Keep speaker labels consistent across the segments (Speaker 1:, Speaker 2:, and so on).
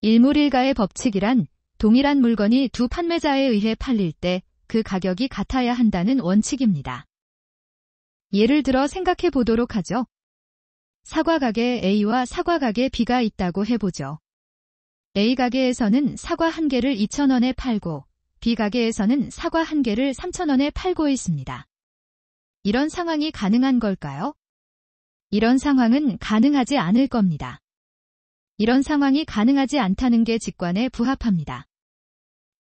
Speaker 1: 일물일가의 법칙이란 동일한 물건이 두 판매자에 의해 팔릴 때 그 가격이 같아야 한다는 원칙입니다. 예를 들어 생각해 보도록 하죠. 사과 가게 A와 사과 가게 B가 있다고 해보죠. A 가게에서는 사과 1개를 2,000원에 팔고 B 가게에서는 사과 1개를 3,000원에 팔고 있습니다. 이런 상황이 가능한 걸까요? 이런 상황은 가능하지 않을 겁니다. 이런 상황이 가능하지 않다는 게 직관에 부합합니다.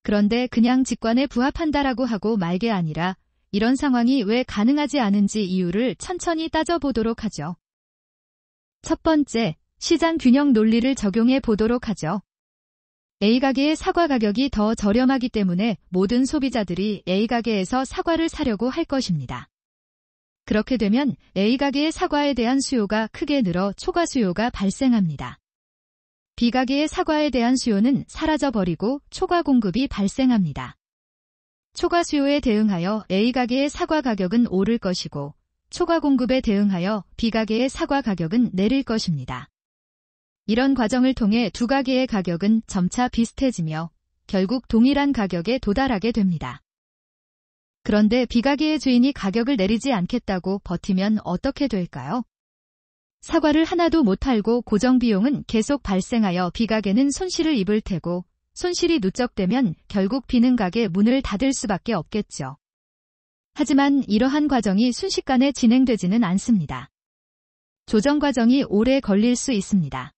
Speaker 1: 그런데 그냥 직관에 부합한다라고 하고 말 게 아니라 이런 상황이 왜 가능하지 않은지 이유를 천천히 따져보도록 하죠. 첫 번째, 시장 균형 논리를 적용해 보도록 하죠. A 가게의 사과 가격이 더 저렴하기 때문에 모든 소비자들이 A 가게에서 사과를 사려고 할 것입니다. 그렇게 되면 A 가게의 사과에 대한 수요가 크게 늘어 초과 수요가 발생합니다. B 가게의 사과에 대한 수요는 사라져버리고 초과 공급이 발생합니다. 초과 수요에 대응하여 A 가게의 사과 가격은 오를 것이고 초과 공급에 대응하여 B 가게의 사과 가격은 내릴 것입니다. 이런 과정을 통해 두 가게의 가격은 점차 비슷해지며 결국 동일한 가격에 도달하게 됩니다. 그런데 B 가게의 주인이 가격을 내리지 않겠다고 버티면 어떻게 될까요? 사과를 하나도 못 팔고 고정 비용은 계속 발생하여 B 가게는 손실을 입을 테고 손실이 누적되면 결국 B는 가게 문을 닫을 수밖에 없겠죠. 하지만 이러한 과정이 순식간에 진행되지는 않습니다. 조정 과정이 오래 걸릴 수 있습니다.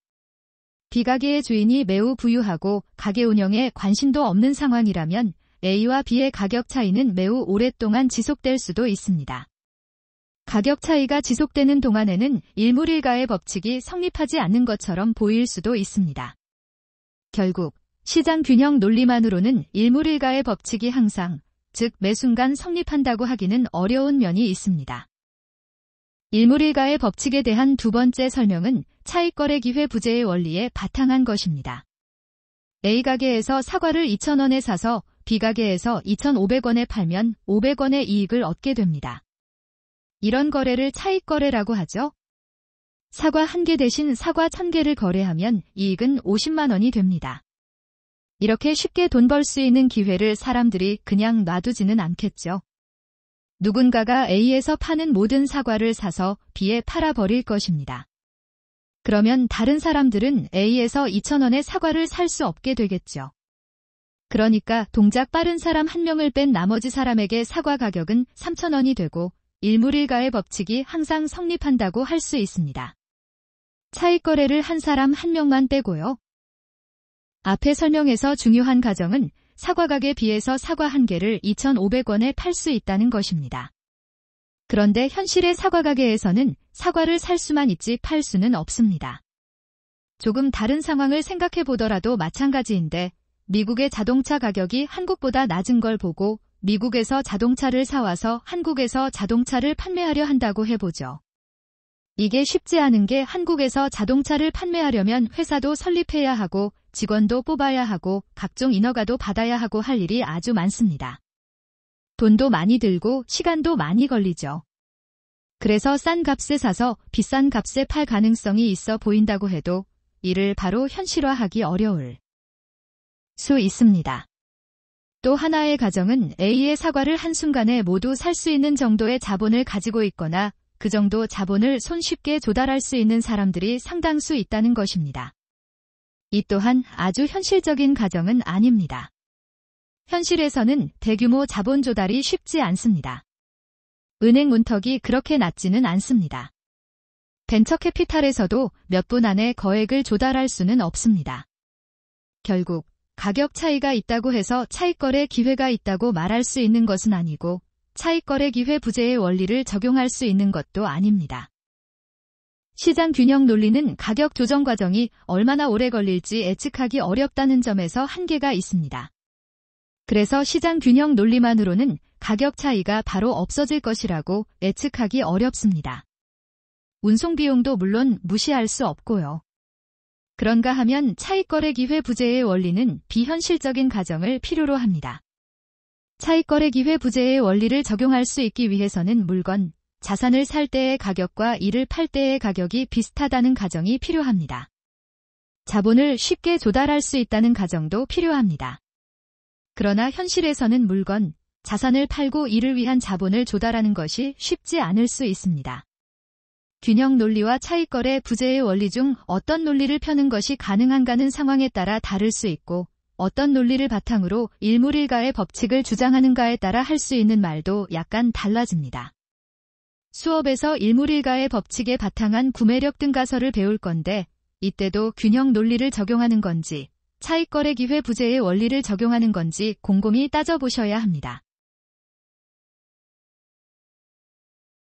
Speaker 1: B 가게의 주인이 매우 부유하고 가게 운영에 관심도 없는 상황이라면 A와 B의 가격 차이는 매우 오랫동안 지속될 수도 있습니다. 가격 차이가 지속되는 동안에는 일물일가의 법칙이 성립하지 않는 것처럼 보일 수도 있습니다. 결국 시장 균형 논리만으로는 일물일가의 법칙이 항상, 즉 매순간 성립한다고 하기는 어려운 면이 있습니다. 일물일가의 법칙에 대한 두 번째 설명은 차익거래 기회 부재의 원리에 바탕한 것입니다. A 가게에서 사과를 2,000원에 사서 B 가게에서 2,500원에 팔면 500원의 이익을 얻게 됩니다. 이런 거래를 차익거래라고 하죠. 사과 1개 대신 사과 1,000개를 거래하면 이익은 50만 원이 됩니다. 이렇게 쉽게 돈 벌 수 있는 기회를 사람들이 그냥 놔두지는 않겠죠. 누군가가 A에서 파는 모든 사과를 사서 B에 팔아버릴 것입니다. 그러면 다른 사람들은 A에서 2,000원의 사과를 살 수 없게 되겠죠. 그러니까 동작 빠른 사람 1명을 뺀 나머지 사람에게 사과 가격은 3,000원이 되고 일물일가의 법칙이 항상 성립한다고 할 수 있습니다. 차익거래를 한 사람 1명만 빼고요. 앞에 설명에서 중요한 가정은 사과 가격에 비해서 사과 1개를 2,500원에 팔 수 있다는 것입니다. 그런데 현실의 사과 가게에서는 사과를 살 수만 있지 팔 수는 없습니다. 조금 다른 상황을 생각해 보더라도 마찬가지인데 미국의 자동차 가격이 한국보다 낮은 걸 보고 미국에서 자동차를 사와서 한국에서 자동차를 판매하려 한다고 해보죠. 이게 쉽지 않은 게 한국에서 자동차를 판매하려면 회사도 설립해야 하고 직원도 뽑아야 하고 각종 인허가도 받아야 하고 할 일이 아주 많습니다. 돈도 많이 들고 시간도 많이 걸리죠. 그래서 싼 값에 사서 비싼 값에 팔 가능성이 있어 보인다고 해도 이를 바로 현실화하기 어려울 수 있습니다. 또 하나의 가정은 A의 사과를 한순간에 모두 살 수 있는 정도의 자본을 가지고 있거나 그 정도 자본을 손쉽게 조달할 수 있는 사람들이 상당수 있다는 것입니다. 이 또한 아주 현실적인 가정은 아닙니다. 현실에서는 대규모 자본 조달이 쉽지 않습니다. 은행 문턱이 그렇게 낮지는 않습니다. 벤처캐피탈에서도 몇 분 안에 거액을 조달할 수는 없습니다. 결국 가격 차이가 있다고 해서 차익거래 기회가 있다고 말할 수 있는 것은 아니고 차익거래 기회 부재의 원리를 적용할 수 있는 것도 아닙니다. 시장 균형 논리는 가격 조정 과정이 얼마나 오래 걸릴지 예측하기 어렵다는 점에서 한계가 있습니다. 그래서 시장 균형 논리만으로는 가격 차이가 바로 없어질 것이라고 예측하기 어렵습니다. 운송 비용도 물론 무시할 수 없고요. 그런가 하면 차익거래 기회 부재의 원리는 비현실적인 가정을 필요로 합니다. 차익거래 기회 부재의 원리를 적용할 수 있기 위해서는 물건, 자산을 살 때의 가격과 이를 팔 때의 가격이 비슷하다는 가정이 필요합니다. 자본을 쉽게 조달할 수 있다는 가정도 필요합니다. 그러나 현실에서는 물건, 자산을 팔고 이를 위한 자본을 조달하는 것이 쉽지 않을 수 있습니다. 균형 논리와 차익거래 부재의 원리 중 어떤 논리를 펴는 것이 가능한가는 상황에 따라 다를 수 있고, 어떤 논리를 바탕으로 일물일가의 법칙을 주장하는가에 따라 할 수 있는 말도 약간 달라집니다. 수업에서 일물일가의 법칙에 바탕한 구매력 등가설을 배울 건데, 이때도 균형 논리를 적용하는 건지, 차익거래 기회 부재의 원리를 적용하는 건지 곰곰이 따져보셔야 합니다.